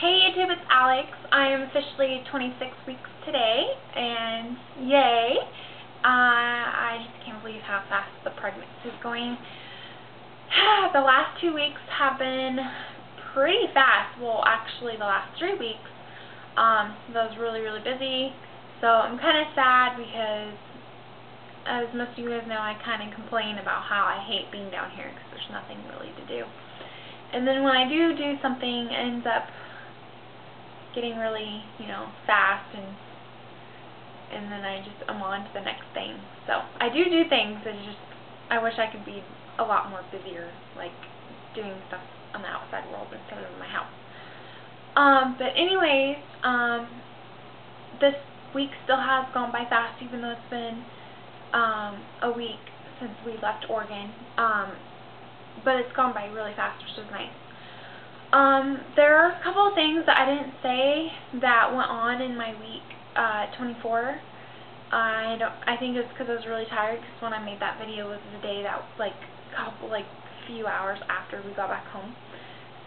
Hey YouTube, it's Alex. I am officially 26 weeks today, and yay! I just can't believe how fast the pregnancy is going. The last 2 weeks have been pretty fast. Well, actually the last 3 weeks, I was really busy. So I'm kind of sad because, as most of you guys know, I kind of complain about how I hate being down here because there's nothing really to do. And then when I do something, it ends up getting really, fast, and then I'm on to the next thing. So I do things, it's just, I wish I could be a lot more busier, like doing stuff on the outside world instead of in my house. But anyways, this week still has gone by fast, even though it's been a week since we left Oregon. But it's gone by really fast, which is nice. There are a couple of things that I didn't say that went on in my week 24. I think it's because I was really tired, because when I made that video was the day that, few hours after we got back home.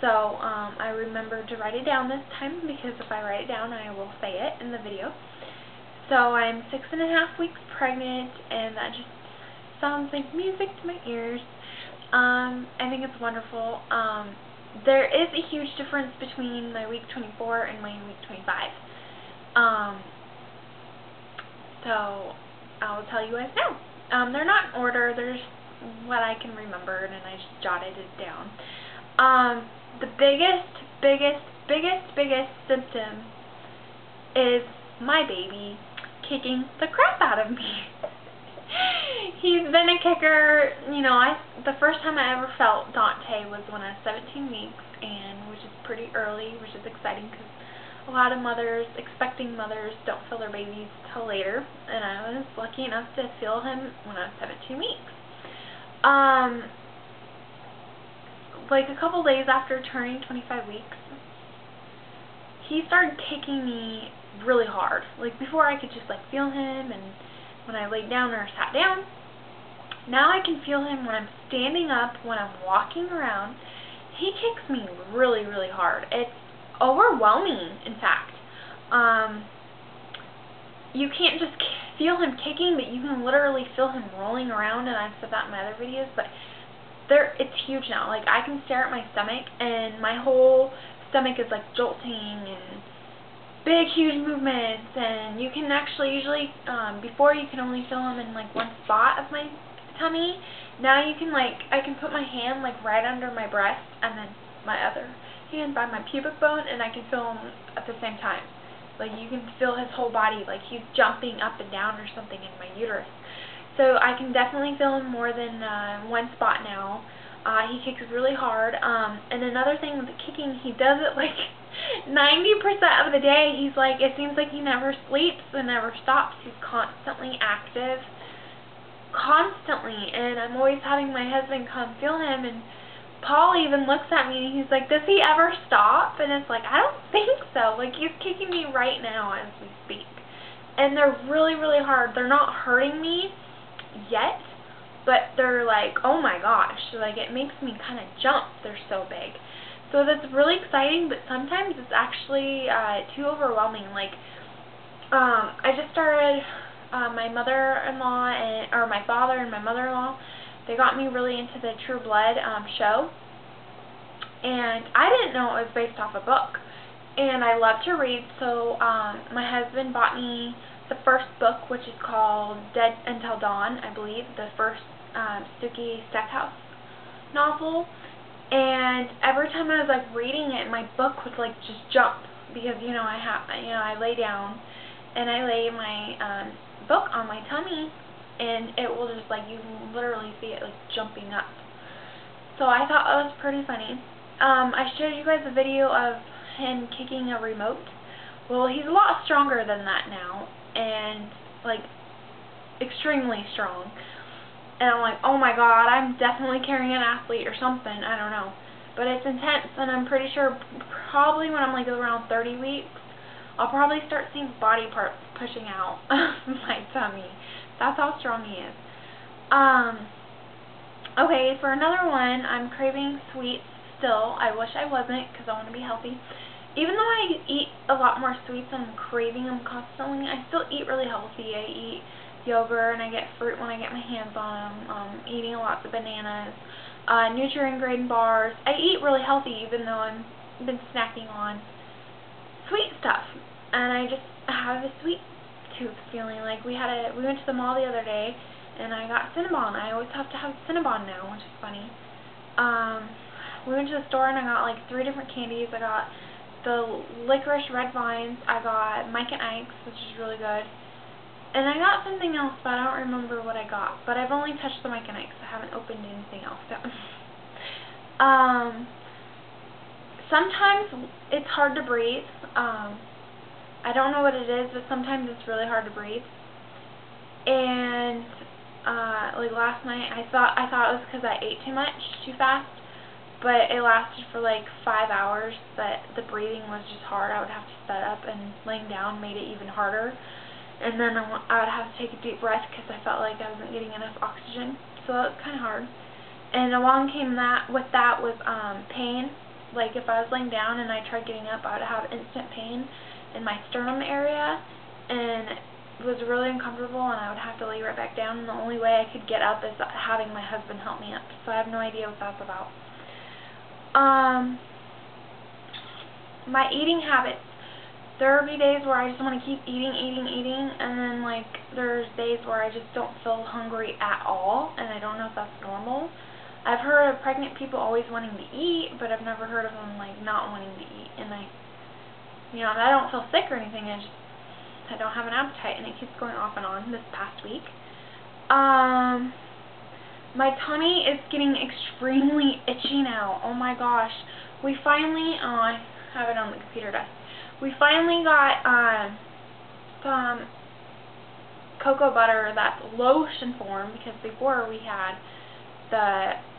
So, I remembered to write it down this time, because if I write it down, I will say it in the video. So, I'm 6.5 weeks pregnant, and that just sounds like music to my ears. I think it's wonderful. There is a huge difference between my week 24 and my week 25. So I'll tell you guys now. They're not in order, they're just what I can remember, and I just jotted it down. The biggest symptom is my baby kicking the crap out of me. He's been a kicker, the first time I ever felt Dante was when I was 17 weeks, and which is pretty early, which is exciting because a lot of mothers, expecting mothers, don't feel their babies till later, and I was lucky enough to feel him when I was 17 weeks. Like a couple days after turning 25 weeks, he started kicking me really hard. Like before I could just feel him, and when I laid down or sat down. Now I can feel him when I'm standing up, when I'm walking around. He kicks me really hard. It's overwhelming, in fact. You can't just feel him kicking, but you can literally feel him rolling around, and I've said that in my other videos, but it's huge now. Like, I can stare at my stomach, and my whole stomach is jolting, and big, huge movements, and you can actually usually, before you can only feel them in one spot of my tummy. Now you can I can put my hand right under my breast, and then my other hand by my pubic bone, and I can feel him at the same time. You can feel his whole body, he's jumping up and down or something in my uterus. So I can definitely feel him more than one spot now. He kicks really hard. And another thing with the kicking, he does it 90% of the day. He's it seems like he never sleeps and never stops. He's constantly active. Constantly. And I'm always having my husband come feel him, and Paul even looks at me and he's like, does he ever stop? And it's I don't think so. He's kicking me right now as we speak. And they're really hard. They're not hurting me yet, but they're oh my gosh, it makes me kind of jump. They're so big. So that's really exciting, but sometimes it's actually too overwhelming. I just started, my mother-in-law, or my father and my mother-in-law, they got me really into the True Blood show, and I didn't know it was based off a book, and I love to read, so my husband bought me the first book, which is called Dead Until Dawn, I believe, the first Sookie Stackhouse novel. And every time I was reading it, my book would just jump, because I lay down and I lay my book on my tummy, and it will just you literally see it jumping up. So I thought that was pretty funny. I showed you guys a video of him kicking a remote. Well, he's a lot stronger than that now, and extremely strong. And I'm oh my god, I'm definitely carrying an athlete or something, I don't know. But it's intense, and I'm pretty sure probably when I'm around 30 weeks, I'll probably start seeing body parts pushing out of my tummy. That's how strong he is. Okay, for another one, I'm craving sweets still. I wish I wasn't, because I want to be healthy. even though I eat a lot more sweets and I'm craving them constantly, I still eat really healthy. I eat yogurt and I get fruit when I get my hands on them. Eating lots of bananas, Nutrient bars. I eat really healthy even though I've been snacking on sweet stuff. And I just have a sweet tooth feeling. Like we went to the mall the other day and I got Cinnabon. I always have to have Cinnabon now, which is funny. We went to the store and I got like 3 different candies. I got the licorice red vines. I got Mike and Ike's, which is really good. And I got something else, but I don't remember what I got. But I've only touched the Mike and Ike's. I haven't opened anything else yet. Sometimes it's hard to breathe. I don't know what it is, but sometimes it's really hard to breathe. And like last night, I thought it was because I ate too much, too fast. But it lasted for like 5 hours. But the breathing was just hard. I would have to sit up, and laying down made it even harder. And then I would have to take a deep breath because I felt like I wasn't getting enough oxygen. So that was kind of hard. And along came with that was pain. Like if I was laying down and I tried getting up, I would have instant pain in my sternum area, and it was really uncomfortable, and I would have to lay right back down. And the only way I could get up is having my husband help me up. So I have no idea what that's about. My eating habits. There will be days where I just want to keep eating, and then like there's days where I just don't feel hungry at all, and I don't know if that's normal. I've heard of pregnant people always wanting to eat, but I've never heard of them like not wanting to eat. And I don't feel sick or anything. I don't have an appetite, and it keeps going off and on this past week. My tummy is getting extremely itchy now. Oh my gosh. We finally, I have it on the computer desk. We finally got some cocoa butter that's lotion form, because before we had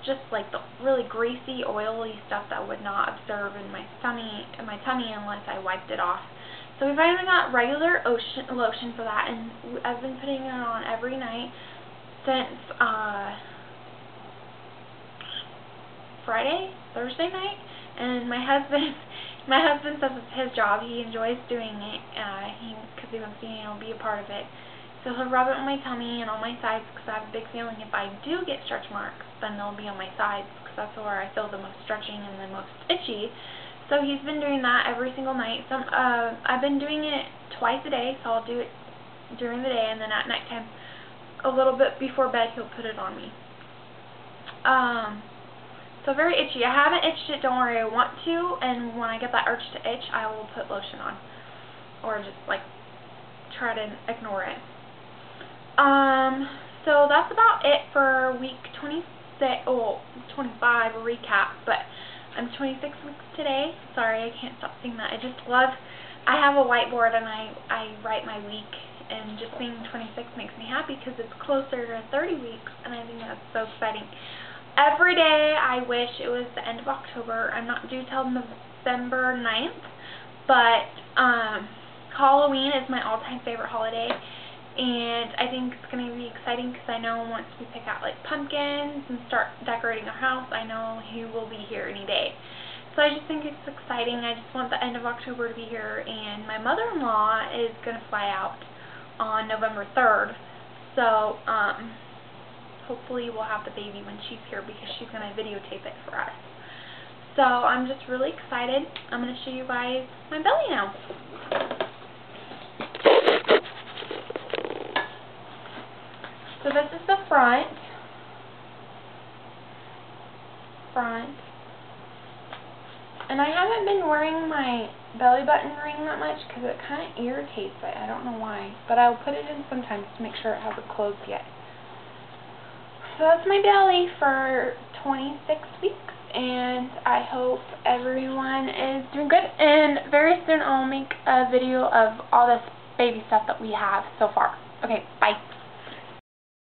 just like the really greasy, oily stuff that would not absorb in my tummy unless I wiped it off. So we finally got regular lotion for that, and I've been putting it on every night since Thursday night, and my husband says it's his job. He enjoys doing it because he wants to be a part of it. So he'll rub it on my tummy and on my sides, because I have a big feeling if I do get stretch marks, then they'll be on my sides, because that's where I feel the most stretching and the most itchy. So he's been doing that every single night. I've been doing it twice a day, so I'll do it during the day, and then at nighttime, a little bit before bed, he'll put it on me. So very itchy. I haven't itched it, don't worry, I want to, and when I get that urge to itch, I will put lotion on, or just like try to ignore it. So that's about it for week 25 recap, but I'm 26 weeks today. Sorry, I can't stop saying that. I have a whiteboard and I write my week, and just being 26 makes me happy because it's closer to 30 weeks, and I think that's so exciting. Every day I wish it was the end of October. I'm not due till November 9th, but Halloween is my all-time favorite holiday. And I think it's going to be exciting because I know once we pick out like pumpkins and start decorating our house, I know he will be here any day. So I just think it's exciting. I just want the end of October to be here. And my mother-in-law is going to fly out on November 3rd. So hopefully we'll have the baby when she's here, because she's going to videotape it for us. So I'm just really excited. I'm going to show you guys my belly now. So this is the front. And I haven't been wearing my belly button ring that much because it kind of irritates it. I don't know why. But I'll put it in sometimes to make sure it hasn't closed yet. So that's my belly for 26 weeks. And I hope everyone is doing good. And very soon I'll make a video of all this baby stuff that we have so far. Okay, bye.